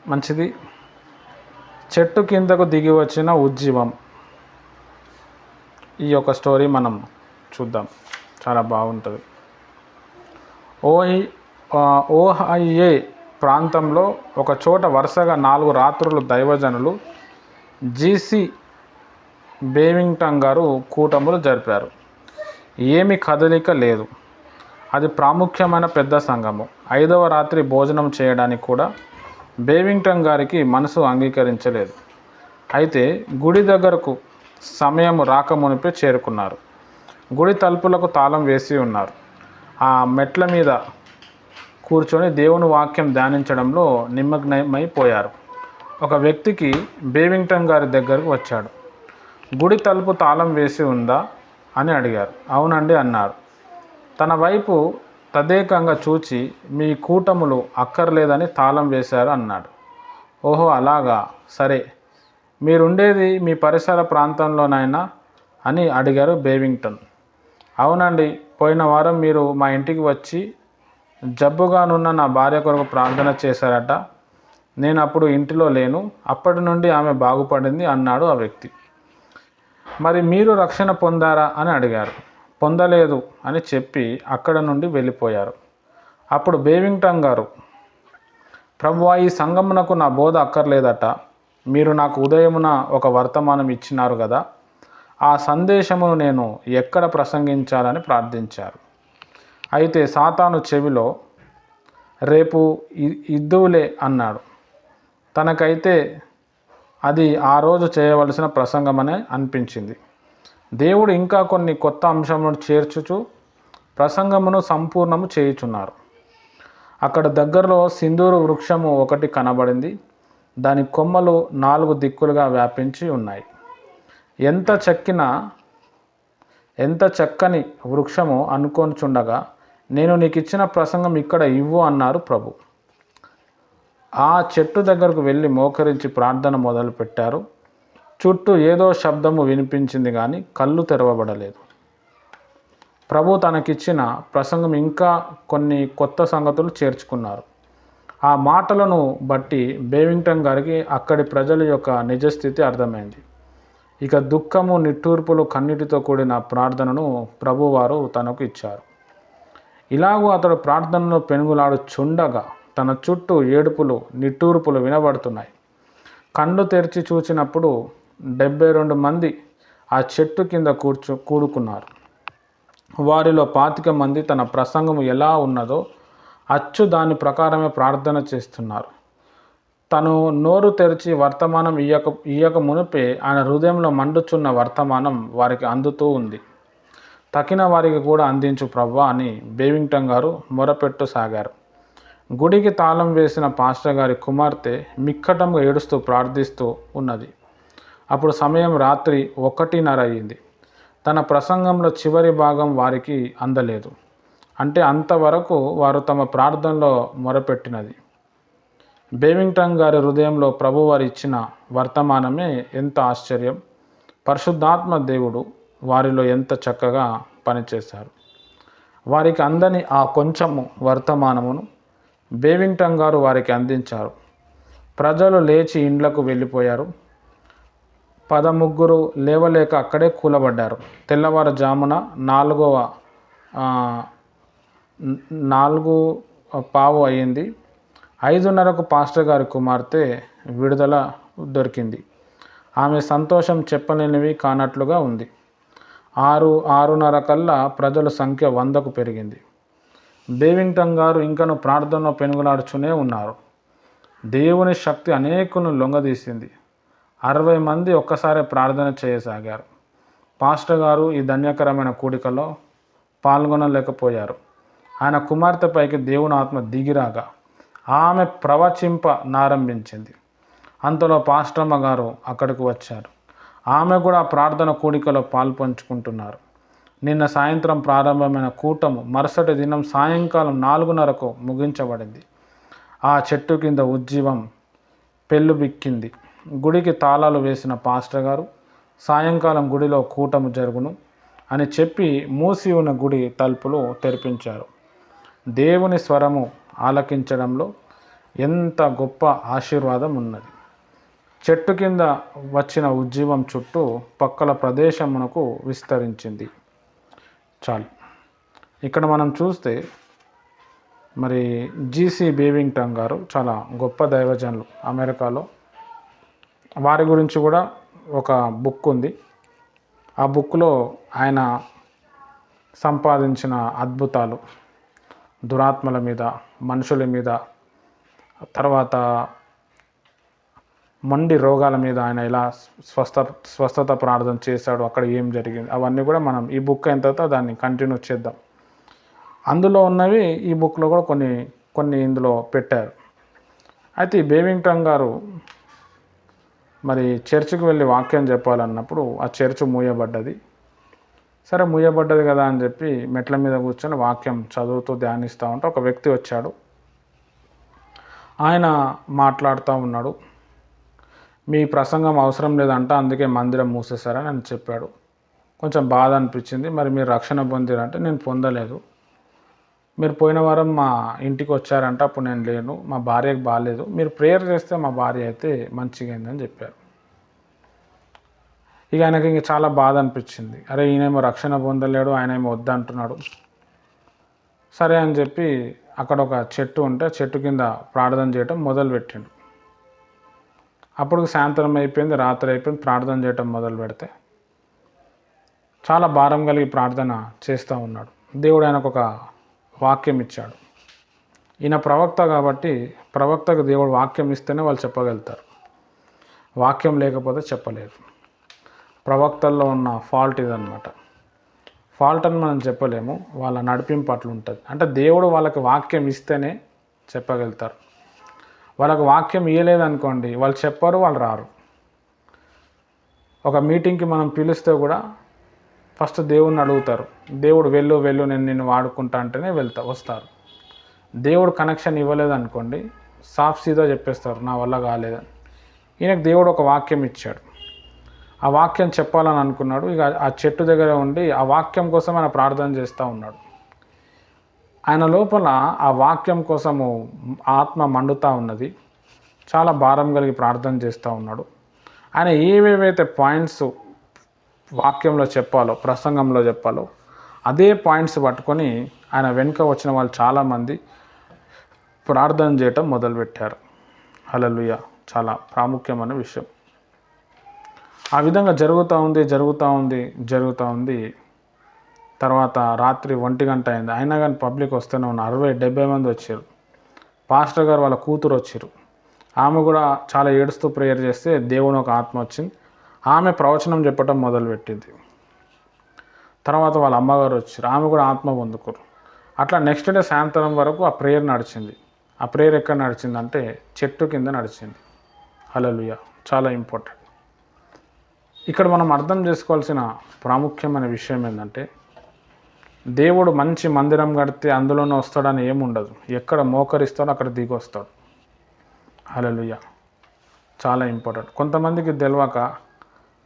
మంచిది. చెట్టు కిందకు దిగి వచ్చిన ఉజ్జీవం. ఈ యొక్క స్టోరీ మనం చూద్దాం, చాలా బాగుంటుంది. ఓహైయే ప్రాంతంలో ఒక చోట వరుసగా 4 రాత్రులు దైవజనులు జీసీ బేవింగ్టన్ గారు కూటములు జరిపారు. ఏమి కదలిక లేదు. అది ప్రాముఖ్యమైన పెద్ద సంఘము. 5వ రాత్రి భోజనం చేయడానికి కూడా బేవింగ్టన్ గారికి మనసు అంగీకరించలేదు. అయితే గుడి దగ్గరకు సమయం రాకమునిపే చేరుకున్నారు. గుడి తలుపులకు తాళం వేసి ఉన్నారు. ఆ మెట్ల మీద కూర్చొని దేవుని వాక్యం ధ్యానించడంలో నిమగ్నమైపోయారు. ఒక వ్యక్తికి బేవింగ్టన్ గారి దగ్గరకు వచ్చాడు. గుడి తలుపు తాళం వేసి ఉందా అని అడిగారు. అవునండి అన్నారు. తన వైపు తదేకంగా చూచి, మీ కూటములు అక్కర్లేదని తాళం వేశారు అన్నాడు. ఓహో అలాగా, సరే, మీరుండేది మీ పరిసర ప్రాంతంలోనైనా అని అడిగారు బేవింగ్టన్. అవునండి, పోయిన వారం మీరు మా ఇంటికి వచ్చి జబ్బుగానున్న నా భార్య కొరకు ప్రార్థన చేశారట. నేను అప్పుడు ఇంటిలో లేను. అప్పటి నుండి ఆమె బాగుపడింది అన్నాడు ఆ వ్యక్తి. మరి మీరు రక్షణ పొందారా అని అడిగారు. పొందలేదు అని చెప్పి అక్కడ నుండి వెళ్ళిపోయారు. అప్పుడు బేవింగ్టన్ గారు, ప్రభువా, ఈ సంఘమునకు నా బోధ అక్కర్లేదట. మీరు నాకు ఉదయమున ఒక వర్తమానం ఇచ్చినారు కదా, ఆ సందేశమును నేను ఎక్కడ ప్రసంగించాలని ప్రార్థించారు. అయితే సాతాను చెవిలో, రేపు ఇద్దువులే అన్నాడు. తనకైతే అది ఆ రోజు చేయవలసిన ప్రసంగమనే అనిపించింది. దేవుడు ఇంకా కొన్ని కొత్త అంశములను చేర్చుచు ప్రసంగమును సంపూర్ణము చేయుచున్నారు. అక్కడ దగ్గరలో సింధూరు వృక్షము ఒకటి కనబడింది. దాని కొమ్మలు 4 దిక్కులుగా వ్యాపించి ఉన్నాయి. ఎంత చక్కని వృక్షము అనుకొనుచుండగా, నేను నీకు ఇచ్చిన ప్రసంగం ఇక్కడ ఇవ్వు అన్నారు ప్రభు. ఆ చెట్టు దగ్గరకు వెళ్ళి మోకరించి ప్రార్థన మొదలుపెట్టారు. చుట్టూ ఏదో శబ్దము వినిపించింది కానీ కళ్ళు తెరవబడలేదు. ప్రభు తనకిచ్చిన ప్రసంగం ఇంకా కొన్ని కొత్త సంగతులు చేర్చుకున్నారు. ఆ మాటలను బట్టి బేవింగ్టన్ గారికి అక్కడి ప్రజల యొక్క నిజస్థితి అర్థమైంది. ఇక దుఃఖము, నిట్టూర్పులు, కన్నీటితో కూడిన ప్రార్థనను ప్రభువారు తనకు ఇచ్చారు. ఇలాగూ అతడు ప్రార్థనలో పెనుగులాడుచుండగా తన చుట్టూ ఏడుపులు, నిట్టూర్పులు వినబడుతున్నాయి. కళ్ళు తెరిచి చూచినప్పుడు 72 మంది ఆ చెట్టు కింద కూడుకున్నారు. వారిలో 25 మంది తన ప్రసంగము ఎలా ఉన్నదో అచ్చు దాని ప్రకారమే ప్రార్థన చేస్తున్నారు. తను నోరు తెరిచి వర్తమానం ఇయ్యక మునిపే ఆయన హృదయంలో మండుచున్న వర్తమానం వారికి అందుతూ ఉంది. తక్కిన వారికి కూడా అందించు ప్రభువా అని బేవింగ్టన్ గారు మొరపెట్టసాగారు. గుడికి తాళం వేసిన పాస్టర్ గారి కుమార్తె మిక్కటంగా ఏడుస్తూ ప్రార్థిస్తూ ఉన్నది. అప్పుడు సమయం రాత్రి 1:30 అయింది. తన ప్రసంగంలో చివరి భాగం వారికి అందలేదు. అంటే అంతవరకు వారు తమ ప్రార్థనలో మొరపెట్టినది. బేవింగ్టన్ గారి హృదయంలో ప్రభువారు ఇచ్చిన వర్తమానమే ఎంత ఆశ్చర్యం! పరిశుద్ధాత్మ దేవుడు వారిలో ఎంత చక్కగా పనిచేశారు. వారికి అందని ఆ కొంచెము వర్తమానమును బేవింగ్టన్ గారు వారికి అందించారు. ప్రజలు లేచి ఇండ్లకు వెళ్ళిపోయారు. 13 లేవలేక అక్కడే కూలబడ్డారు. తెల్లవారుజామున 4:15 అయింది. 5:30కు పాస్టర్ గారి కుమార్తె విడుదల దొరికింది. ఆమె సంతోషం చెప్పలేనివి కానట్లుగా ఉంది. 6:30 కల్లా ప్రజల సంఖ్య 100కు పెరిగింది. బేవింగ్టన్ గారు ఇంకను ప్రార్థనలో పెనుగులాడుతూనే ఉన్నారు. దేవుని శక్తి అనేకులను లొంగదీసింది. 60 మంది ఒక్కసారి ప్రార్థన చేయసాగారు. పాస్టర్ గారు ఈ ధన్యకరమైన కూడికలో పాల్గొనలేకపోయారు. ఆయన కుమార్తెపైకి దేవుని ఆత్మ దిగిరాగా ఆమె ప్రవచింపనారంభించింది. అంతలో పాస్టమ్మ గారు అక్కడికి వచ్చారు. ఆమె కూడా ప్రార్థన కూడికలో పాల్పంచుకుంటున్నారు. నిన్న సాయంత్రం ప్రారంభమైన కూటము మరుసటి దినం సాయంకాలం 4:30కు ముగించబడింది. ఆ చెట్టు కింద ఉజ్జీవం పెళ్ళుబిక్కింది. గుడికి తాళాలు వేసిన పాస్టర్ గారు సాయంకాలం గుడిలో కూటము జరుగును అని చెప్పి మూసి ఉన్న గుడి తలుపులు తెరిపించారు. దేవుని స్వరము ఆలకించడంలో ఎంత గొప్ప ఆశీర్వాదం ఉన్నది. చెట్టు కింద వచ్చిన ఉజ్జీవం చుట్టూ పక్కల ప్రదేశమునకు విస్తరించింది. చాలు. ఇక్కడ మనం చూస్తే మరి జీసీ బేవింగ్టన్ గారు చాలా గొప్ప దైవజనులు అమెరికాలో. వారి గురించి కూడా ఒక బుక్ ఉంది. ఆ బుక్లో ఆయన సంపాదించిన అద్భుతాలు, దురాత్మల మీద, మనుషుల మీద, తర్వాత మొండి రోగాల మీద ఆయన ఎలా స్వస్థత ప్రార్థన చేశాడు, అక్కడ ఏం జరిగింది, అవన్నీ కూడా మనం ఈ బుక్ అయిన తర్వాత దాన్ని కంటిన్యూ చేద్దాం. అందులో ఉన్నవి ఈ బుక్లో కూడా కొన్ని ఇందులో పెట్టారు. అయితే ఈ బేవింగ్టన్ గారు మరి చర్చికి వెళ్ళి వాక్యం చెప్పాలన్నప్పుడు ఆ చర్చ్ మూయబడ్డది. సరే మూయబడ్డది కదా అని చెప్పి మెట్ల మీద కూర్చొని వాక్యం చదువుతూ ధ్యానిస్తూ ఉంటే ఒక వ్యక్తి వచ్చాడు. ఆయన మాట్లాడుతూ ఉన్నాడు. మీ ప్రసంగం అవసరం లేదంట, అందుకే మందిరం మూసేశారని అని చెప్పాడు. కొంచెం బాధ అనిపించింది. మరి మీరు రక్షణ పొందారంటే నేను పొందలేదు. మీరు పోయిన వారం మా ఇంటికి వచ్చారంట, అప్పుడు నేను లేను, మా భార్యకు బాగాలేదు, మీరు ప్రేయర్ చేస్తే మా భార్య అయితే మంచిగా అయిందని చెప్పారు. ఇక ఆయనకి ఇంక చాలా బాధ అనిపించింది. అరే ఈయనేమో రక్షణ పొందలేడు, ఆయన ఏమో వద్దంటున్నాడు. సరే అని చెప్పి అక్కడ ఒక చెట్టు ఉంటే చెట్టు కింద ప్రార్థన చేయటం మొదలుపెట్టిండు. అప్పుడు సాయంత్రం అయిపోయింది, రాత్రి అయిపోయింది, ప్రార్థన చేయటం మొదలు పెడితే చాలా భారం కలిగి ప్రార్థన చేస్తూ ఉన్నాడు. దేవుడు ఆయనకు ఒక వాక్యం ఇచ్చాడు. ఈయన ప్రవక్త కాబట్టి ప్రవక్తకు దేవుడు వాక్యం ఇస్తేనే వాళ్ళు చెప్పగలుగుతారు. వాక్యం లేకపోతే చెప్పలేదు. ప్రవక్తల్లో ఉన్న ఫాల్ట్ ఇదన్నమాట. ఫాల్ట్ అని మనం చెప్పలేము, వాళ్ళ నడిపింపు అట్లా ఉంటుంది. అంటే దేవుడు వాళ్ళకి వాక్యం ఇస్తేనే చెప్పగలుగుతారు. వాళ్ళకి వాక్యం ఇవ్వలేదనుకోండి, వాళ్ళు చెప్పరు, వాళ్ళు రారు. ఒక మీటింగ్కి మనం పిలిస్తే కూడా ఫస్ట్ దేవుడిని అడుగుతారు. దేవుడు వెళ్ళు నేను నిన్ను వాడుకుంటా అంటేనే వస్తారు. దేవుడు కనెక్షన్ ఇవ్వలేదనుకోండి, సాఫ్ సీదా చెప్పేస్తారు నా వల్ల కాలేదని. ఈయనకు దేవుడు ఒక వాక్యం ఇచ్చాడు. ఆ వాక్యం చెప్పాలని అనుకున్నాడు. ఇక ఆ చెట్టు దగ్గర ఉండి ఆ వాక్యం కోసం ఆయన ప్రార్థన చేస్తూ ఉన్నాడు. ఆయన లోపల ఆ వాక్యం కోసము ఆత్మ మండుతూ ఉన్నది. చాలా భారం కలిగి ప్రార్థన చేస్తూ ఉన్నాడు. ఆయన ఏవేవైతే పాయింట్స్ వాక్యంలో చెప్పాలో, ప్రసంగంలో చెప్పాలో అదే పాయింట్స్ పట్టుకొని ఆయన వెనుక వచ్చిన వాళ్ళు చాలామంది ప్రార్థన చేయటం మొదలుపెట్టారు. హల్లెలూయా. చాలా ప్రాముఖ్యమైన విషయం. ఆ విధంగా జరుగుతూ ఉంది. తర్వాత రాత్రి 1 గంట అయింది. అయినా కానీ పబ్లిక్ వస్తూనే ఉన్నారు. 60-70 మంది వచ్చారు. పాస్టర్ గారు వాళ్ళ కూతురు వచ్చారు. ఆమె కూడా చాలా ఏడుస్తూ ప్రేయర్ చేస్తే దేవుని ఒక ఆత్మ వచ్చింది. ఆమె ప్రవచనం చెప్పటం మొదలుపెట్టింది. తర్వాత వాళ్ళ అమ్మగారు వచ్చారు. ఆమె కూడా ఆత్మ పొందుకోరు. అట్లా నెక్స్ట్ డే సాయంత్రం వరకు ఆ ప్రేయర్ నడిచింది. ఆ ప్రేయర్ ఎక్కడ నడిచిందంటే చెట్టు కింద నడిచింది. హల్లెలూయా. చాలా ఇంపార్టెంట్. ఇక్కడ మనం అర్థం చేసుకోవాల్సిన ప్రాముఖ్యమైన విషయం ఏంటంటే, దేవుడు మంచి మందిరం కడితే అందులోనే వస్తాడని ఏముండదు. ఎక్కడ మోకరిస్తాడో అక్కడ దిగి వస్తాడు. హల్లెలూయా. చాలా ఇంపార్టెంట్. కొంతమందికి తెలియక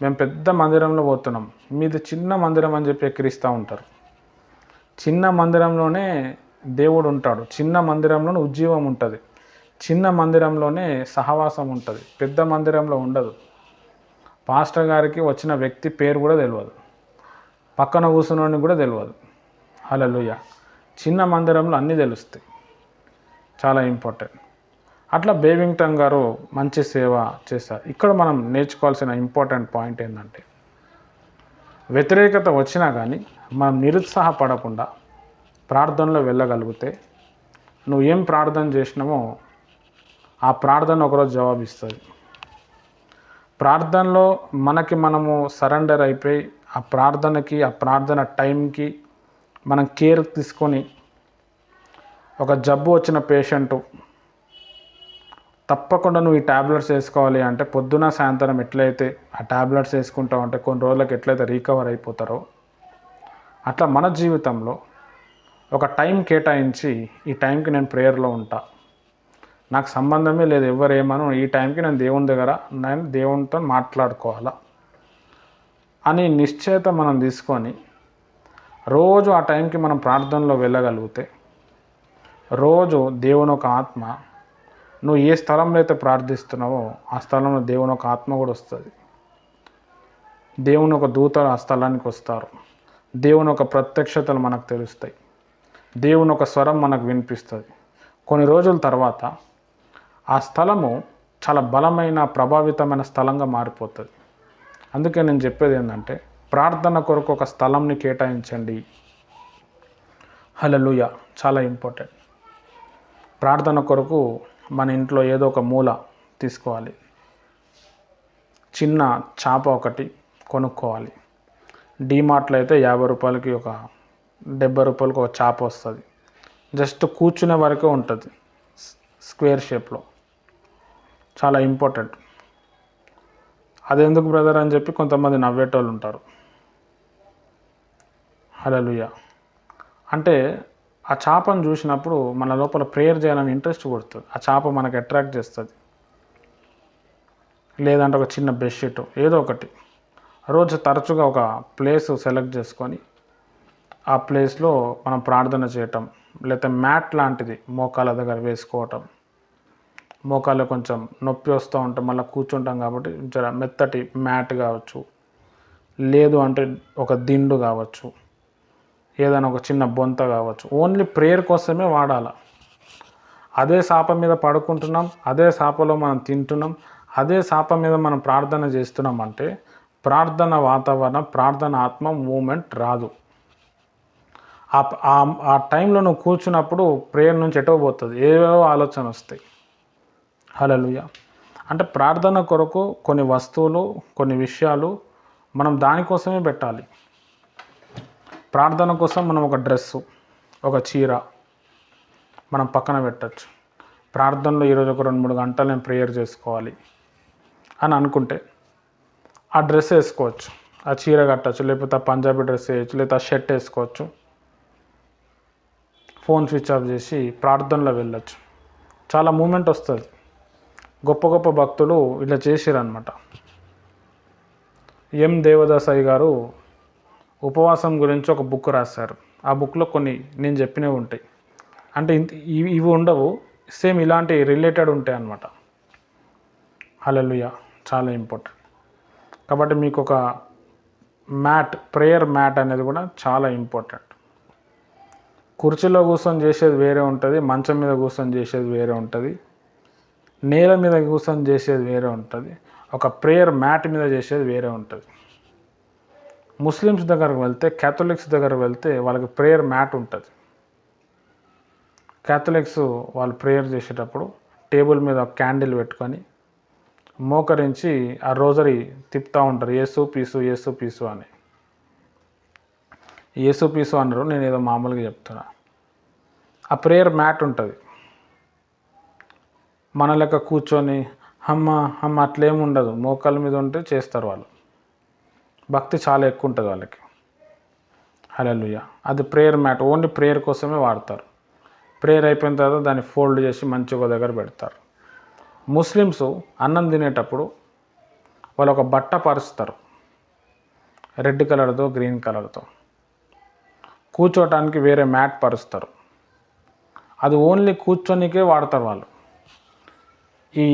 మేము పెద్ద మందిరంలో పోతున్నాం, మీది చిన్న మందిరం అని చెప్పి ఎక్కిరిస్తూ ఉంటారు. చిన్న మందిరంలోనే దేవుడు ఉంటాడు. చిన్న మందిరంలోనే ఉజ్జీవం ఉంటుంది. చిన్న మందిరంలోనే సహవాసం ఉంటుంది. పెద్ద మందిరంలో ఉండదు. పాస్టర్ గారికి వచ్చిన వ్యక్తి పేరు కూడా తెలియదు, పక్కన కూర్చున్నోడిని కూడా తెలియదు. హల్లెలూయా. చిన్న మందిరంలో అన్నీ తెలుస్తాయి. చాలా ఇంపార్టెంట్. అట్లా బేవింగ్టన్ గారు మంచి సేవ చేశారు. ఇక్కడ మనం నేర్చుకోవాల్సిన ఇంపార్టెంట్ పాయింట్ ఏంటంటే, వ్యతిరేకత వచ్చినా కానీ మనం నిరుత్సాహపడకుండా ప్రార్థనలో వెళ్ళగలిగితే నువ్వు ఏం ప్రార్థన చేసినామో ఆ ప్రార్థన ఒకరోజు జవాబిస్తుంది. ప్రార్థనలో మనము సరెండర్ అయిపోయి ఆ ప్రార్థన టైంకి మనం కేర్ తీసుకొని, ఒక జబ్బు వచ్చిన పేషెంటు తప్పకుండా నువ్వు ఈ ట్యాబ్లెట్స్ వేసుకోవాలి అంటే పొద్దున సాయంత్రం ఎట్లయితే ఆ ట్యాబ్లెట్స్ వేసుకుంటావు అంటే కొన్ని రోజులకు ఎట్లయితే రికవర్ అయిపోతారో, అట్లా మన జీవితంలో ఒక టైం కేటాయించి ఈ టైంకి నేను ప్రేయర్లో ఉంటా, నాకు సంబంధమే లేదు ఎవరేమను, ఈ టైంకి నేను దేవునితో మాట్లాడుకోవాలా అని నిశ్చయత మనం తీసుకొని రోజు ఆ టైంకి మనం ప్రార్థనలో వెళ్ళగలిగితే రోజు దేవుని ఒక ఆత్మ నువ్వు ఏ స్థలంలో అయితే ప్రార్థిస్తున్నావో ఆ స్థలంలో దేవుని ఒక ఆత్మ కూడా వస్తుంది. దేవుని ఒక దూతలు ఆ స్థలానికి వస్తారు. దేవుని ఒక ప్రత్యక్షతలు మనకు తెలుస్తాయి. దేవుని ఒక స్వరం మనకు వినిపిస్తుంది. కొన్ని రోజుల తర్వాత ఆ స్థలము చాలా బలమైన ప్రభావితమైన స్థలంగా మారిపోతుంది. అందుకే నేను చెప్పేది ఏంటంటే ప్రార్థన కొరకు ఒక స్థలంని కేటాయించండి. హల్లెలూయా. చాలా ఇంపార్టెంట్. ప్రార్థన కొరకు మన ఇంట్లో ఏదో ఒక మూల తీసుకోవాలి. చిన్న చాప ఒకటి కొనుక్కోవాలి. డీమార్ట్లో అయితే 50 రూపాయలకి 70 రూపాయలకి ఒక చాప వస్తుంది. జస్ట్ కూర్చునే వరకే ఉంటుంది, స్క్వేర్ షేప్లో. చాలా ఇంపార్టెంట్. అదెందుకు బ్రదర్ అని చెప్పి కొంతమంది నవ్వేటోళ్ళు ఉంటారు. హల్లెలూయా. అంటే ఆ చేపను చూసినప్పుడు మన లోపల ప్రేయర్ చేయాలని ఇంట్రెస్ట్ కొడుతుంది. ఆ చేప మనకు అట్రాక్ట్ చేస్తుంది. లేదంటే ఒక చిన్న బెడ్షీట్ ఏదో ఒకటి రోజు తరచుగా ఒక ప్లేస్ సెలెక్ట్ చేసుకొని ఆ ప్లేస్లో మనం ప్రార్థన చేయటం, లేకపోతే మ్యాట్ లాంటిది మోకాళ్ళ దగ్గర వేసుకోవటం. మోకాళ్ళు కొంచెం నొప్పి వస్తూ ఉంటే మళ్ళీ కూర్చుంటాం కాబట్టి జర మెత్తటి మ్యాట్ కావచ్చు, లేదు అంటే ఒక దిండు కావచ్చు, ఏదైనా ఒక చిన్న బొంత కావచ్చు. ఓన్లీ ప్రేయర్ కోసమే వాడాలి. అదే సాప మీద పడుకుంటున్నాం, అదే సాపలో మనం తింటున్నాం, అదే సాప మీద మనం ప్రార్థన చేస్తున్నాం అంటే ప్రార్థన వాతావరణం, ప్రార్థన ఆత్మ మూమెంట్ రాదు. ఆ టైంలో నువ్వు కూర్చున్నప్పుడు ప్రేయర్ నుంచి ఎటో పోతుంది, ఏవేవో ఆలోచన వస్తాయి. హల్లెలూయా. అంటే ప్రార్థన కొరకు కొన్ని వస్తువులు, కొన్ని విషయాలు మనం దానికోసమే పెట్టాలి. ప్రార్థన కోసం మనం ఒక డ్రెస్సు, ఒక చీర మనం పక్కన పెట్టచ్చు. ప్రార్థనలో ఈరోజు ఒక 2-3 గంటలు నేను ప్రేయర్ చేసుకోవాలి అని అనుకుంటే ఆ డ్రెస్ వేసుకోవచ్చు, ఆ చీర కట్టచ్చు, లేకపోతే ఆ పంజాబీ డ్రెస్ వేయచ్చు, లేకపోతే ఆ షర్ట్ వేసుకోవచ్చు. ఫోన్ స్విచ్ ఆఫ్ చేసి ప్రార్థనలో వెళ్ళచ్చు. చాలా మూమెంట్ వస్తుంది. గొప్ప గొప్ప భక్తులు ఇలా చేసిరన్నమాట. ఎం దేవదాసాయి గారు ఉపవాసం గురించి ఒక బుక్ రాశారు. ఆ బుక్లో కొన్ని నేను చెప్పినవి ఉంటాయి. అంటే ఇవి ఉండవు, సేమ్ ఇలాంటి రిలేటెడ్ ఉంటాయి అన్నమాట. హల్లెలూయా. చాలా ఇంపార్టెంట్. కాబట్టి మీకు ఒక మ్యాట్, ప్రేయర్ మ్యాట్ అనేది కూడా చాలా ఇంపార్టెంట్. కుర్చీలో కూర్చొని చేసేది వేరే ఉంటుంది, మంచం మీద కూర్చొని చేసేది వేరే ఉంటుంది, నేల మీద కూర్చొని చేసేది వేరే ఉంటుంది, ఒక ప్రేయర్ మ్యాట్ మీద చేసేది వేరే ఉంటుంది. ముస్లిమ్స్ దగ్గరకు వెళ్తే, క్యాథలిక్స్ దగ్గరకు వెళ్తే వాళ్ళకి ప్రేయర్ మ్యాట్ ఉంటుంది. క్యాథలిక్స్ వాళ్ళు ప్రేయర్ చేసేటప్పుడు టేబుల్ మీద ఒక క్యాండిల్ పెట్టుకొని మోకరించి ఆ రోజరీ తిప్పుతూ ఉంటారు, యేసు పీసు యేసు పీసు అని. యేసు పీసు అన్నారు, నేను ఏదో మామూలుగా చెప్తున్నా. ఆ ప్రేయర్ మ్యాట్ ఉంటుంది. మన లెక్క కూర్చొని అమ్మ అట్లేమి ఉండదు. మోకాళ్ళ మీద ఉంటే చేస్తారు వాళ్ళు. భక్తి చాలా ఎక్కువ ఉంటుంది వాళ్ళకి. హల్లెలూయా. అది ప్రేయర్ మ్యాట్, ఓన్లీ ప్రేయర్ కోసమే వాడతారు. ప్రేయర్ అయిపోయిన తర్వాత దాన్ని ఫోల్డ్ చేసి మంచిగా ఒక దగ్గర పెడతారు. ముస్లిమ్స్ అన్నం తినేటప్పుడు వాళ్ళు ఒక బట్ట పరుస్తారు, రెడ్ కలర్తో గ్రీన్ కలర్తో. కూర్చోటానికి వేరే మ్యాట్ పరుస్తారు. అది ఓన్లీ కూర్చొనికే వాడతారు వాళ్ళు. ఈ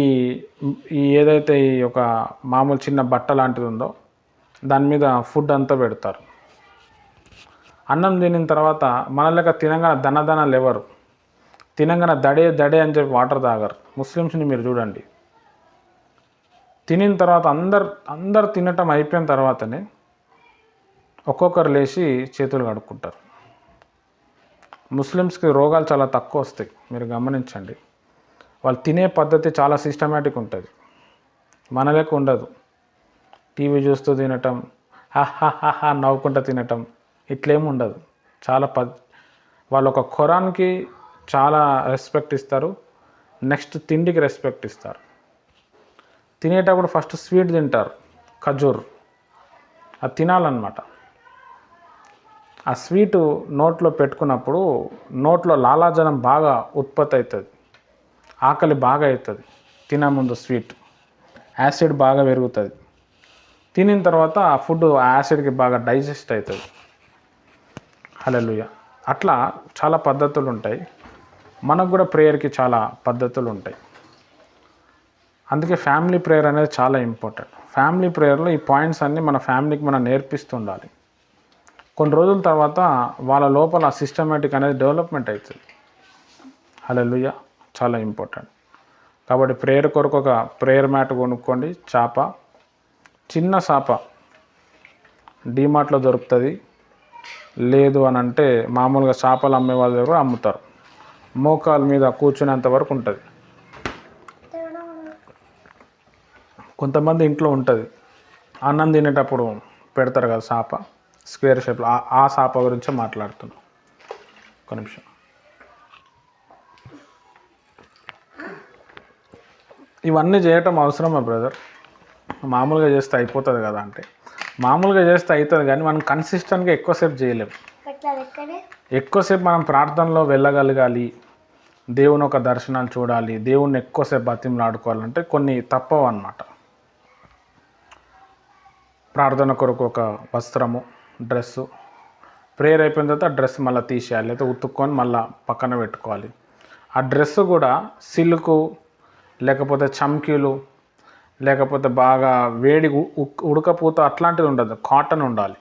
ఏదైతే ఈ ఒక మామూలు చిన్న బట్ట లాంటిది ఉందో దాని మీద ఫుడ్ అంతా పెడతారు. అన్నం తినిన తర్వాత మన లెక్క తినగానే దన లేవరు. తినగానే దడే అని చెప్పి వాటర్ తాగరు. ముస్లిమ్స్ని మీరు చూడండి, తినిన తర్వాత అందరు తినటం అయిపోయిన తర్వాతనే ఒక్కొక్కరు లేచి చేతులు కడుక్కుంటారు. ముస్లిమ్స్కి రోగాలు చాలా తక్కువ వస్తాయి, మీరు గమనించండి. వాళ్ళు తినే పద్ధతి చాలా సిస్టమేటిక్ ఉంటుంది, మన లెక్క ఉండదు. టీవీ చూస్తూ తినటం, హాహాహా నవ్వుకుంటూ తినటం, ఇట్లేమి ఉండదు. చాలా వాళ్ళు ఒక ఖురాన్కి చాలా రెస్పెక్ట్ ఇస్తారు, నెక్స్ట్ తిండికి రెస్పెక్ట్ ఇస్తారు. తినేటప్పుడు ఫస్ట్ స్వీట్ తింటారు, ఖజూర్, అది తినాలన్నమాట. ఆ స్వీటు నోట్లో పెట్టుకున్నప్పుడు నోట్లో లాలాజలం బాగా ఉత్పత్తి అవుతుంది, ఆకలి బాగా అవుతుంది. తినే ముందు స్వీట్ యాసిడ్ బాగా పెరుగుతుంది. తినిన తర్వాత ఆ ఫుడ్ యాసిడ్కి బాగా డైజెస్ట్ అవుతుంది. హల్లెలూయా. అట్లా చాలా పద్ధతులు ఉంటాయి. మనకు కూడా ప్రేయర్కి చాలా పద్ధతులు ఉంటాయి. అందుకే ఫ్యామిలీ ప్రేయర్ అనేది చాలా ఇంపార్టెంట్. ఫ్యామిలీ ప్రేయర్లో ఈ పాయింట్స్ అన్నీ మన ఫ్యామిలీకి మనం నేర్పిస్తుండాలి. కొన్ని రోజుల తర్వాత వాళ్ళ లోపల సిస్టమేటిక్ అనేది డెవలప్మెంట్ అవుతుంది. హల్లెలూయా, చాలా ఇంపార్టెంట్. కాబట్టి ప్రేయర్ కొరకు ఒక ప్రేయర్ మ్యాట్ కొనుక్కోండి. చిన్న చాప డీమార్ట్లో దొరుకుతుంది. లేదు అని అంటే మామూలుగా చేపలు అమ్మే వాళ్ళ దగ్గర అమ్ముతారు. మోకాల మీద కూర్చునేంత వరకు ఉంటుంది. కొంతమంది ఇంట్లో ఉంటుంది, అన్నం తినేటప్పుడు పెడతారు కదా చాప, స్క్వేర్ షేప్లో. ఆ చాప గురించి మాట్లాడుతున్నాం. ఒక నిమిషం. ఇవన్నీ చేయటం అవసరమా బ్రదర్? మామూలుగా చేస్తే అయిపోతుంది కదా అంటే, మామూలుగా చేస్తే అవుతుంది కానీ మనం కన్సిస్టెంట్గా ఎక్కువసేపు చేయలేము. ఎక్కువసేపు మనం ప్రార్థనలో వెళ్ళగలగాలి, దేవుని ఒక దర్శనాలు చూడాలి, దేవుణ్ణి ఎక్కువసేపు బతిమలాడుకోవాలంటే కొన్ని తప్పవు అన్నమాట. ప్రార్థన కొరకు ఒక వస్త్రము, డ్రెస్సు, ప్రేయర్ అయిపోయిన తర్వాత ఆ డ్రెస్ మళ్ళీ తీసేయాలి, లేకపోతే ఉతుక్కొని మళ్ళీ పక్కన పెట్టుకోవాలి. ఆ డ్రెస్సు కూడా సిల్కు, లేకపోతే చమ్కీలు, లేకపోతే బాగా వేడి ఉడకపోత అట్లాంటిది ఉండదు, కాటన్ ఉండాలి.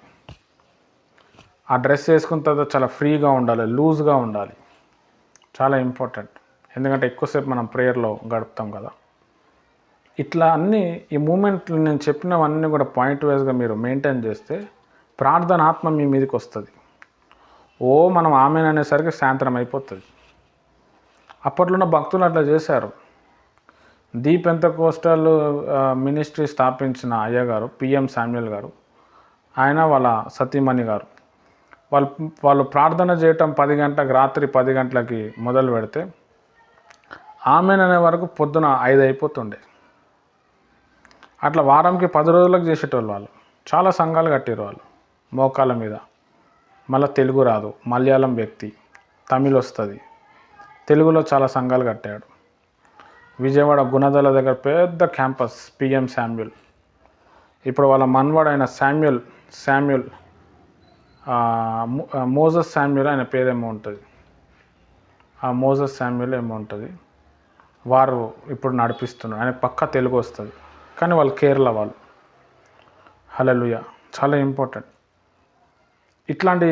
ఆ డ్రెస్ వేసుకున్న తర్వాత చాలా ఫ్రీగా ఉండాలి, లూజ్గా ఉండాలి. చాలా ఇంపార్టెంట్. ఎందుకంటే ఎక్కువసేపు మనం ప్రేయర్లో గడుపుతాం కదా. ఇట్లా అన్నీ ఈ మూమెంట్లు నేను చెప్పినవన్నీ కూడా పాయింట్ వైజ్గా మీరు మెయింటైన్ చేస్తే ప్రార్థన ఆత్మ మీ మీదకి వస్తుంది. మనం ఆమెన్ అనేసరికి సాయంత్రం అయిపోతుంది. అప్పట్లో ఉన్న భక్తులు అట్లా చేశారు. ది పెంతెకోస్టల్ మినిస్ట్రీ స్థాపించిన అయ్యగారు పిఎం శామ్యూల్ గారు, ఆయన వాళ్ళ సతీమణి గారు, వాళ్ళు ప్రార్థన చేయటం 10 గంటలకు, రాత్రి 10 గంటలకి మొదలు పెడితే ఆమెన్ అనే వరకు పొద్దున 5 అయిపోతుండే. అట్లా వారంకి 10 రోజులకు చేసేటోళ్ళు వాళ్ళు. చాలా సంఘాలు కట్టారు వాళ్ళు మోకాళ్ళ మీద. మళ్ళీ తెలుగు రాదు, మలయాళం వ్యక్తి, తమిళ్ వస్తుంది, తెలుగులో చాలా సంఘాలు కట్టాడు. విజయవాడ గుణదల దగ్గర పెద్ద క్యాంపస్ పిఎం శామ్యూల్. ఇప్పుడు వాళ్ళ మనవడైన శామ్యూల్ మోజస్ శామ్యూల్, ఆయన పేరేమో ఉంటుంది, ఆ మోజస్ శామ్యూల్ ఏమో ఉంటుంది. వారు ఇప్పుడు నడిపిస్తున్నారు. ఆయన పక్కా తెలుగు వస్తుంది, కానీ వాళ్ళు కేరళ వాళ్ళు. హల్లెలూయా, చాలా ఇంపార్టెంట్. ఇట్లాంటి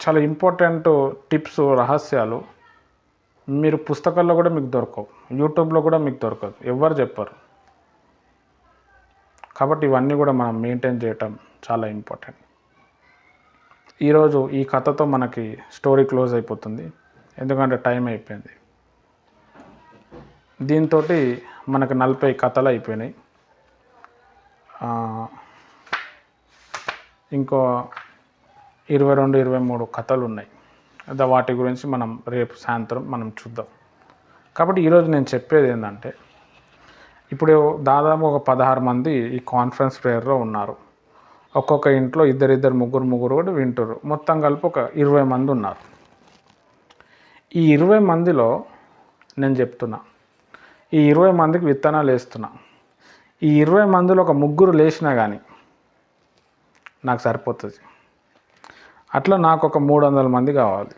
చాలా ఇంపార్టెంట్ టిప్స్, రహస్యాలు మీరు పుస్తకాల్లో కూడా మీకు దొరకవు, యూట్యూబ్లో కూడా మీకు దొరకదు, ఎవ్వరు చెప్పరు. కాబట్టి ఇవన్నీ కూడా మనం మెయింటైన్ చేయటం చాలా ఇంపార్టెంట్. ఈరోజు ఈ కథతో మనకి స్టోరీ క్లోజ్ అయిపోతుంది, ఎందుకంటే టైం అయిపోయింది. దీంతో మనకు 40 కథలు అయిపోయినాయి. ఇంకో 22-23 కథలు ఉన్నాయి. వాటి గురించి మనం రేపు సాయంత్రం మనం చూద్దాం. కాబట్టి ఈరోజు నేను చెప్పేది ఏంటంటే, ఇప్పుడు దాదాపు ఒక 16 మంది ఈ కాన్ఫరెన్స్ ప్రేయర్లో ఉన్నారు. ఒక్కొక్క ఇంట్లో ఇద్దరు ముగ్గురు కూడా వింటారు. మొత్తం కలిపి ఒక 20 మంది ఉన్నారు. ఈ 20 మందిలో నేను చెప్తున్నా, ఈ 20 మందికి విత్తనాలు వేస్తున్నా. ఈ 20 మందిలో ఒక ముగ్గురు లేచినా కానీ నాకు సరిపోతుంది. అట్లా నాకు ఒక 300 మంది కావాలి.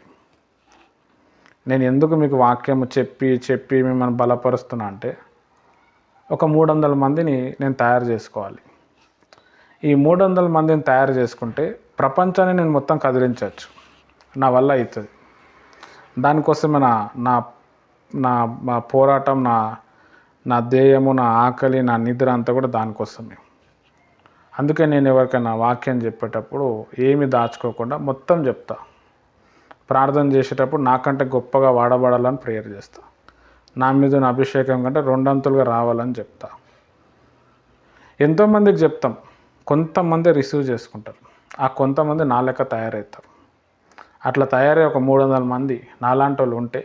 నేను ఎందుకు మీకు వాక్యం చెప్పి మిమ్మల్ని బలపరుస్తున్నా అంటే, ఒక 300 మందిని నేను తయారు చేసుకోవాలి. ఈ 300 మందిని తయారు చేసుకుంటే ప్రపంచాన్ని నేను మొత్తం కదిలించవచ్చు, నా వల్ల అవుతుంది. దానికోసమే నా పోరాటం, నా ధ్యేయము, నా ఆకలి, నా నిద్ర అంతా కూడా దానికోసమే. అందుకే నేను ఎవరికైనా వాక్యం చెప్పేటప్పుడు ఏమి దాచుకోకుండా మొత్తం చెప్తా. ప్రార్థన చేసేటప్పుడు నాకంటే గొప్పగా వాడబడాలని ప్రేయర్ చేస్తా. నా మీద నా అభిషేకం కంటే 2 అంతులుగా రావాలని చెప్తా. ఎంతోమందికి చెప్తాం, కొంతమంది రిసీవ్ చేసుకుంటారు, ఆ కొంతమంది నా లెక్క తయారవుతారు. అట్లా తయారై ఒక 300 మంది నాలాంటి వాళ్ళు ఉంటే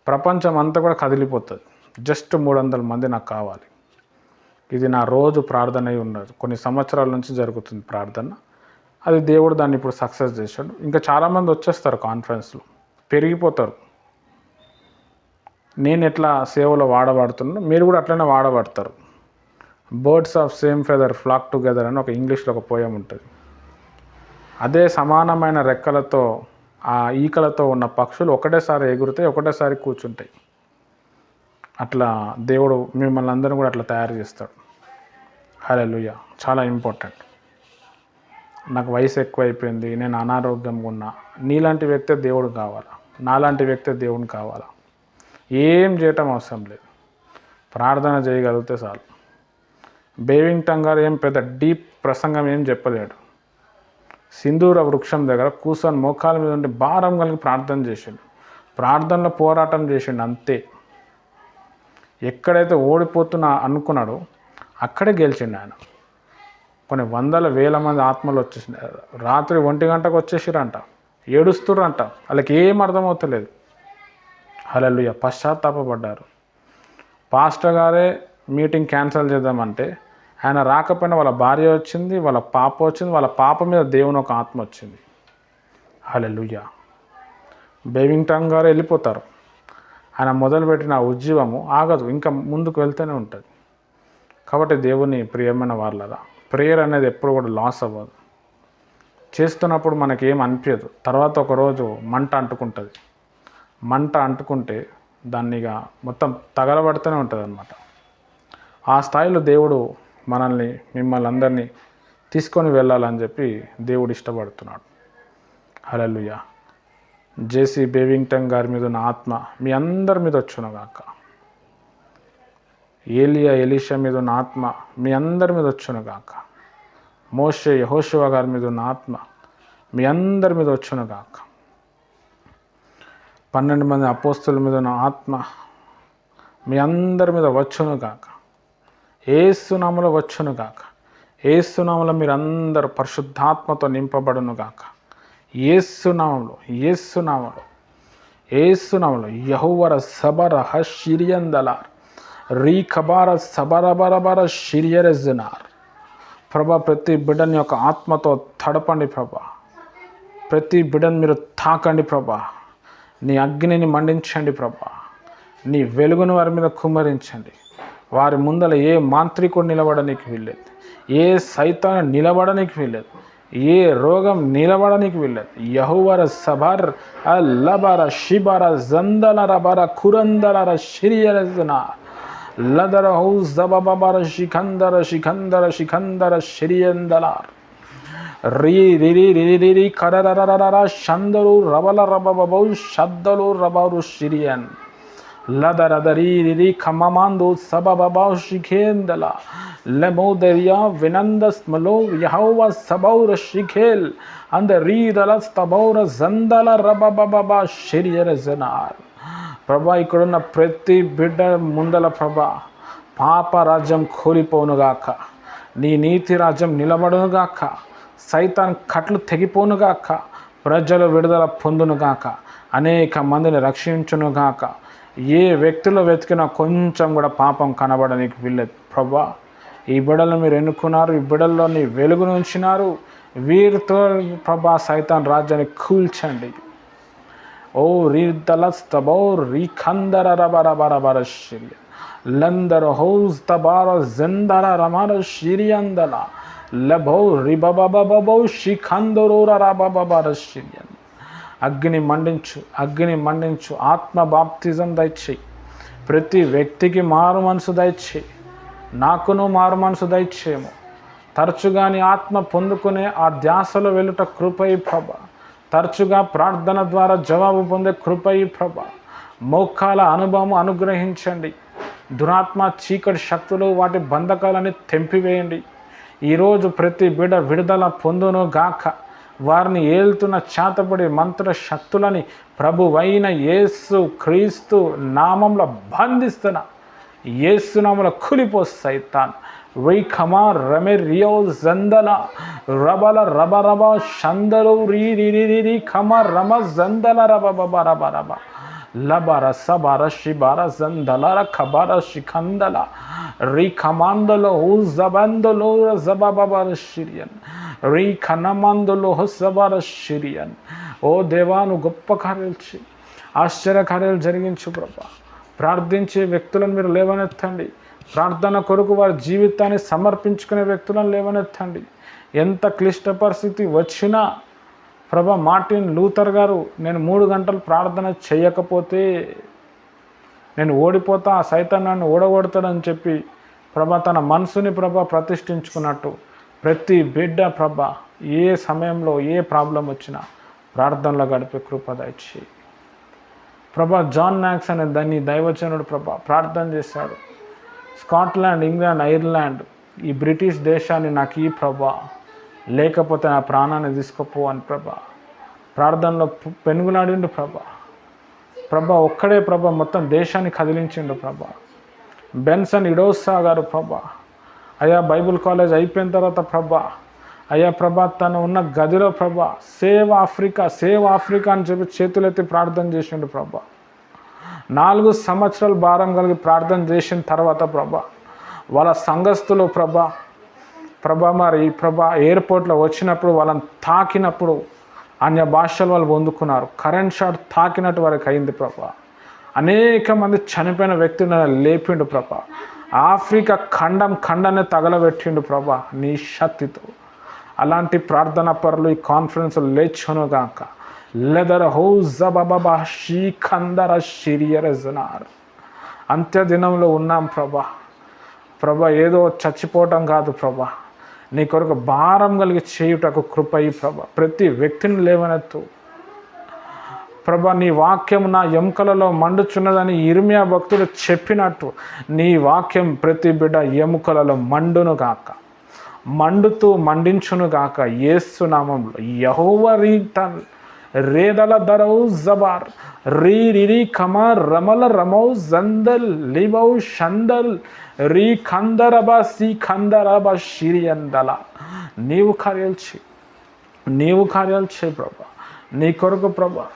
ప్రపంచం అంతా కూడా కదిలిపోతుంది. జస్ట్ 300 మంది నాకు కావాలి. ఇది నా రోజు ప్రార్థన అయి ఉన్నది. కొన్ని సంవత్సరాల నుంచి జరుగుతుంది ప్రార్థన. అది దేవుడు దాన్ని ఇప్పుడు సక్సెస్ చేశాడు. ఇంకా చాలామంది వచ్చేస్తారు, కాన్ఫరెన్స్లో పెరిగిపోతారు. నేను ఎట్లా సేవలో వాడబడుతున్నానో మీరు కూడా అట్లనే వాడబడతారు. Birds of same feather flock together అని ఒక ఇంగ్లీష్లో ఒక పోయం ఉంటుంది. అదే సమానమైన రెక్కలతో, ఆ ఈకలతో ఉన్న పక్షులు ఒకటేసారి ఎగురుతాయి, ఒకటేసారి కూర్చుంటాయి. అట్లా దేవుడు మిమ్మల్ని అందరూ కూడా అట్లా తయారు చేస్తాడు. హల్లెలూయా. చాలా ఇంపార్టెంట్. నాకు వయసు ఎక్కువైపోయింది, నేను అనారోగ్యంగా ఉన్నా, నీలాంటి వ్యక్తే దేవుడు కావాలా, నాలాంటి వ్యక్తే దేవుని కావాలా. ఏం చేయటం అవసరం లేదు, ప్రార్థన చేయగలిగితే చాలు. బేవింగ్టన్ గారు ఏం పెద్ద డీప్ ప్రసంగం ఏం చెప్పలేడు. సింధూర వృక్షం దగ్గర కూర్చొని మోకాల మీద ఉండి భారం కలిగి ప్రార్థన చేసిండు. ప్రార్థనలో పోరాటం చేసిండు అంతే. ఎక్కడైతే ఓడిపోతున్నా అనుకున్నాడో అక్కడే గెలిచిండు ఆయన. కొన్ని వందల వేల మంది ఆత్మలు వచ్చేసింది. రాత్రి 1 గంటకు వచ్చేసిరంట, ఏడుస్తుర్రంట, వాళ్ళకి ఏం అర్థమవుతలేదు. హల్లెలూయా. పశ్చాత్తాపడ్డారు. పాస్టర్ గారే మీటింగ్ క్యాన్సిల్ చేద్దామంటే ఆయన రాకపోయినా వాళ్ళ భార్య వచ్చింది, వాళ్ళ పాప వచ్చింది, వాళ్ళ పాప మీద దేవుని ఒక ఆత్మ వచ్చింది. హల్లెలూయా. బేవింగ్టన్ గారు వెళ్ళిపోతారు. ఆయన మొదలుపెట్టిన ఉద్యమము ఆగదు, ఇంకా ముందుకు వెళ్తూనే ఉంటుంది. కాబట్టి దేవుని ప్రియమైన వాళ్ళరా, ప్రేయర్ అనేది ఎప్పుడు కూడా లాస్ అవ్వదు. చేస్తున్నప్పుడు మనకి ఏం అనిపించదు, తర్వాత ఒకరోజు మంట అంటుకుంటుంది. మంట అంటుకుంటే దాన్ని ఇక మొత్తం తగలబడుతూనే ఉంటుంది అన్నమాట. ఆ స్థాయిలో దేవుడు మనల్ని మిమ్మల్ని అందరినీ తీసుకొని వెళ్ళాలని చెప్పి దేవుడు ఇష్టపడుతున్నాడు. హల్లెలూయా. జేసీ బేవింగ్టన్ గారి మీద ఉన్న ఆత్మ మీ అందరి మీద వచ్చునుగాక. ఎలీషా మీద ఉన్న ఆత్మ మీ అందరి మీద వచ్చునుగాక. మోషే యెహోషువ గారి మీద ఉన్న ఆత్మ మీ అందరి మీద వచ్చునుగాక. 12 మంది అపోస్తుల మీద ఉన్న ఆత్మ మీ అందరి మీద వచ్చునుగాక. యేసునామములో వచ్చునుగాక. యేసునామములో మీరందరూ పరిశుద్ధాత్మతో నింపబడునుగాక. యేసునామములో యెహోవా సబర హషిరియందలార్ రీఖబార సబరబరబర షిరియరెజనార్. ప్రభా, ప్రతి బిడ్డని యొక్క ఆత్మతో తడపండి ప్రభా. ప్రతి బిడ్డని మీరు తాకండి ప్రభా. నీ అగ్నిని మండించండి ప్రభా. నీ వెలుగును వారి మీద కుమ్మరించండి. వారి ముందల ఏ మాంత్రికుడు నిలబడడానికి వీల్లేదు, ఏ సైతాను నిలబడడానికి వీల్లేదు, ఏ రోగం నిలబడడానికి వీల్లేదు. యెహోవా సబర్ అల్లబర షిబర జందలరబర కురందలర షిరియరజనా లదర హౌస్ జబబర శిఖందర శిఖందర శిఖందర షిరియందలార్ రీ రిరి రిరి రిరి కరరరరర షందరు రబల రబబౌ షద్దలు రబరు షిరియన్ లదరదరి రిరి ఖమమాందు సబబౌ షిఖేందల లెమోదరియా వినందస్మలో యెహోవా సబౌర షిఖేల్ అంద రీదల స్తబౌర జందల రబబబ షిరియరజనార్. ప్రభా, ఇక్కడున్న ప్రతి బిడ్డ ముందల ప్రభా పాప రాజ్యం కూలిపోనుగాక, నీ నీతి రాజ్యం నిలబడునుగాక, సైతాన్ కట్లు తెగిపోనుగాక, ప్రజలు విడుదల పొందునుగాక, అనేక మందిని రక్షించునుగాక. ఏ వ్యక్తిలో వెతికినా కొంచెం కూడా పాపం కనబడడానికి వీల్లేదు. ప్రభా, ఈ బిడ్డలను మీరు ఎన్నుకున్నారు, ఈ బిడ్డల్లో నీ వెలుగును ఉంచినారు. వీరితో ప్రభా సైతాన్ రాజ్యాన్ని కూల్చండి. ఓ రీదలస్తబౌ రీఖందర రబరబరబర షిరియ లందర హౌస్ తబార జందర రమర షిరియందల లభౌ రిబబబబౌ శిఖందరూర రబబబర షిరియన్. అగ్ని మండించు, అగ్ని మండించు. ఆత్మ బాప్తిజం దయచేయి. ప్రతి వ్యక్తికి మారు మనసు దయచేయి. నాకును మారు మనసు దయచేయము. తరచుగా నీ ఆత్మ పొందుకునే ఆ ధ్యాసలో వెళ్ళుట కృపయి ప్రభ. తరచుగా ప్రార్థన ద్వారా జవాబు పొందే కృపయి ప్రభ. మోకాల అనుభవం అనుగ్రహించండి. దురాత్మ చీకటి శక్తులు వాటి బంధకాలని తెంపివేయండి. ఈరోజు ప్రతి బిడ్డ విడుదల పొందును గాక. వారిని ఏల్తున్న చేతపడి మంత్ర శక్తులని ప్రభువైన యేసు క్రీస్తు నామంలో బంధిస్తున్న. యేసు నామంలో కూలిపో సైతాన్. రీఖమార్ రమె రియో జందల రబల రబ రబ షందలు రీ రి రి రి రి ఖమ రమ జందల రబ బబ రబ రబ లబర సబర శిబర జందల ఖబర శిఖందల రీ ఖమాందలో జబందలో జబబర షిరియన్ రీ ఖనమందలో సబర షిరియన్. ఓ దేవాను గొప్ప కార్యాలు చేయి, ఆశ్చర్యకార్యాలు జరిగించు ప్రభా. ప్రార్థించే వ్యక్తులను మీరు లేవనెత్తండి. ప్రార్థన కొరకు వారి జీవితాన్ని సమర్పించుకునే వ్యక్తులను లేవనెత్తండి. ఎంత క్లిష్ట పరిస్థితి వచ్చినా ప్రభా, మార్టిన్ లూథర్ గారు నేను 3 గంటలు ప్రార్థన చేయకపోతే నేను ఓడిపోతా, ఆ సైతాన్ నన్ను ఓడగొడతాడని చెప్పి ప్రభా తన మనసుని ప్రభా ప్రతిష్ఠించుకున్నట్టు ప్రతి బిడ్డ ప్రభా ఏ సమయంలో ఏ ప్రాబ్లం వచ్చినా ప్రార్థనలో గడిపే కృప దయచేయి ప్రభా. జాన్ నాక్స్ అనే దాన్ని దైవజనుడు ప్రభా ప్రార్థన చేశాడు. స్కాట్లాండ్, ఇంగ్లాండ్, ఐర్లాండ్ ఈ బ్రిటిష్ దేశాన్ని నాకు ఈ ప్రభా, లేకపోతే నా ప్రాణాన్ని తీసుకుపో అని ప్రభా ప్రార్థనలో పెనుగులాడిండు ప్రభా ఒక్కడే ప్రభా మొత్తం దేశాన్ని కదిలించిండు ప్రభా. బెన్సన్ ఇడోసా గారు ప్రభా అయ్యా బైబిల్ కాలేజ్ అయిపోయిన తర్వాత ప్రభా అయ్యా ప్రభా తను ఉన్న గదిలో ప్రభా సేవ్ ఆఫ్రికా అని చెప్పి చేతులెత్తి ప్రార్థన చేసిండు ప్రభా. 4 సంవత్సరాలు భారం కలిగి ప్రార్థన చేసిన తర్వాత ప్రభా వాళ్ళ సంఘస్థులు ప్రభా మరి ప్రభా ఎయిర్పోర్ట్లో వచ్చినప్పుడు వాళ్ళని తాకినప్పుడు అన్య భాషలు వాళ్ళు పొందుకున్నారు. కరెంట్ షాట్ తాకినట్టు వారికి అయింది ప్రభా. అనేక మంది చనిపోయిన వ్యక్తులను లేపిండు ప్రభా. ఆఫ్రికా ఖండాన్ని తగలబెట్టిండు ప్రభా నీ శక్తితో. అలాంటి ప్రార్థన పరులు ఈ కాన్ఫరెన్స్లో లేచునుగాక. లెదర్ హౌజబబా షీఖందర షిరియరజనార్. అంత్యదినంలో ఉన్నాం ప్రభా ఏదో చచ్చిపోవటం కాదు ప్రభా, నీ కొరకు భారం కలిగి చేయుటకు కృప ఈ ప్రభా. ప్రతి వ్యక్తిని లేవనెత్తు ప్రభా. నీ వాక్యం నా ఎముకలలో మండుచున్నదని ఇర్మియా భక్తుడు చెప్పినట్టు నీ వాక్యం ప్రతి బిడ్డ ఎముకలలో మండునుగాక, మండుతూ మండించునుగాక యేసు నామములో. యెహోవా రీటన్ రేదల దరౌ జబార్ రీ కమా రమల రమౌ జందల్ లిబౌ షందల్ రీ ఖందరబా సి ఖందరబా షిరియందల. నీవు కార్యాలు చేయి ప్రభా. నీ కొరకు ప్రభా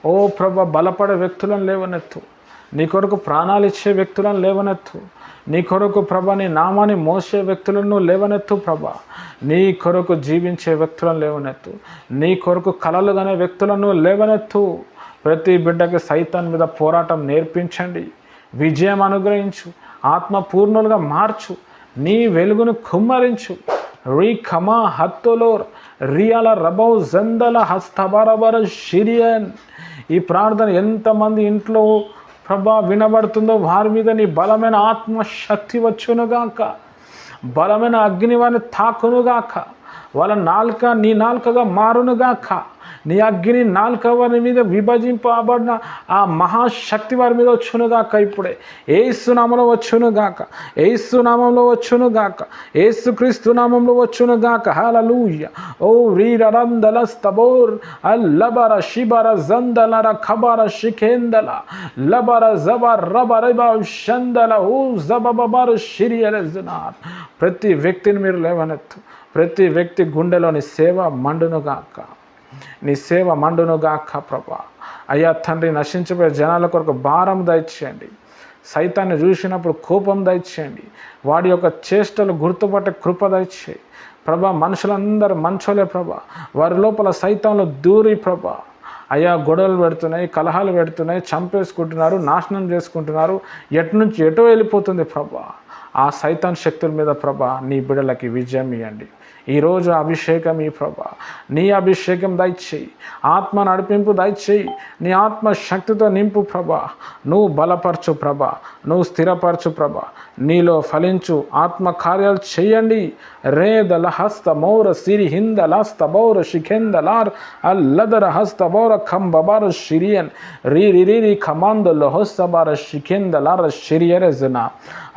ఓ ప్రభా బలపడే వ్యక్తులను లేవనెత్తు. నీ కొరకు ప్రాణాలు ఇచ్చే వ్యక్తులను లేవనెత్తు. నీ కొరకు ప్రభా నీ నామాన్ని మోసే వ్యక్తులను లేవనెత్తు ప్రభా. నీ కొరకు జీవించే వ్యక్తులను లేవనెత్తు. నీ కొరకు కలలు కనే వ్యక్తులను లేవనెత్తు. ప్రతి బిడ్డకి సైతాన్ మీద పోరాటం నేర్పించండి. విజయం అనుగ్రహించు. ఆత్మపూర్ణులుగా మార్చు. నీ వెలుగును కుమ్మరించు. రీ ఖమా హత్తులోర్ రియాల రబౌ జందల హస్తబరబర షిరియన్. ఈ ప్రార్థన ఎంతమంది ఇంట్లో ప్రభా వినబడుతుందో వారి మీద నీ బలమైన ఆత్మశక్తి వచ్చునుగాక. బలమైన అగ్ని వారిని తాకునుగాక. వాళ్ళ నాలుక నీ నాలుకగా మారునుగాక. నీ అగ్ని నాలుక వారి మీద విభజింపబడిన ఆ మహాశక్తి వారి మీద వచ్చునుగాక. ఇప్పుడే యేసు నామంలో వచ్చునుగాక. యేసు నామంలో వచ్చునుగాక. యేసు క్రీస్తు నామంలో వచ్చునుగాక. హల్లెలూయా. ఓ రీరరందల స్తబోర్ అల్లబర శిబర జందలర ఖబర శిఖేందల లబర జబర్ రబర షందల ఓ జబబబర్ షిరియరజనార్. ప్రతి వ్యక్తిని మీరు లేవనెత్తు. ప్రతి వ్యక్తి గుండెలోని సేవ మండునుగాక. నీ సేవ మండునుగాక ప్రభా. అయ్యా తండ్రి నశించిపోయే జనాల కొరకు భారం దయచేయండి. సైతాన్ని చూసినప్పుడు కోపం దయచేయండి. వాడి యొక్క చేష్టలు గుర్తుపట్టే కృప దయచేయి ప్రభా. మనుషులందరూ మంచోలే ప్రభా. వారి లోపల సైతాన్లు దూరి ప్రభా అయ్యా గొడవలు పెడుతున్నాయి, కలహాలు పెడుతున్నాయి, చంపేసుకుంటున్నారు, నాశనం చేసుకుంటున్నారు. నుంచి ఎటో వెళ్ళిపోతుంది ప్రభా. ఆ సైతాన్ శక్తుల మీద ప్రభా నీ బిడ్డలకి విజయం ఇవ్వండి. ఈరోజు అభిషేకం ఈ ప్రభా. నీ అభిషేకం దయచేయి. ఆత్మ నడిపింపు దయచేయి. నీ ఆత్మ శక్తితో నింపు ప్రభా. నువ్వు బలపరచు ప్రభా. నువ్వు స్థిరపరచు ప్రభా. నీలో ఫలించు ఆత్మ కార్యాలు చేయండి. రేదల హస్త మౌర సిరి హిందల హస్త బౌర శిఖెందలార్ అల్లదర హస్త బౌర ఖంబబార షిరియన్ రీ రి రి ఖమాందల హస్త బార శిఖెందలార షిరియరజన.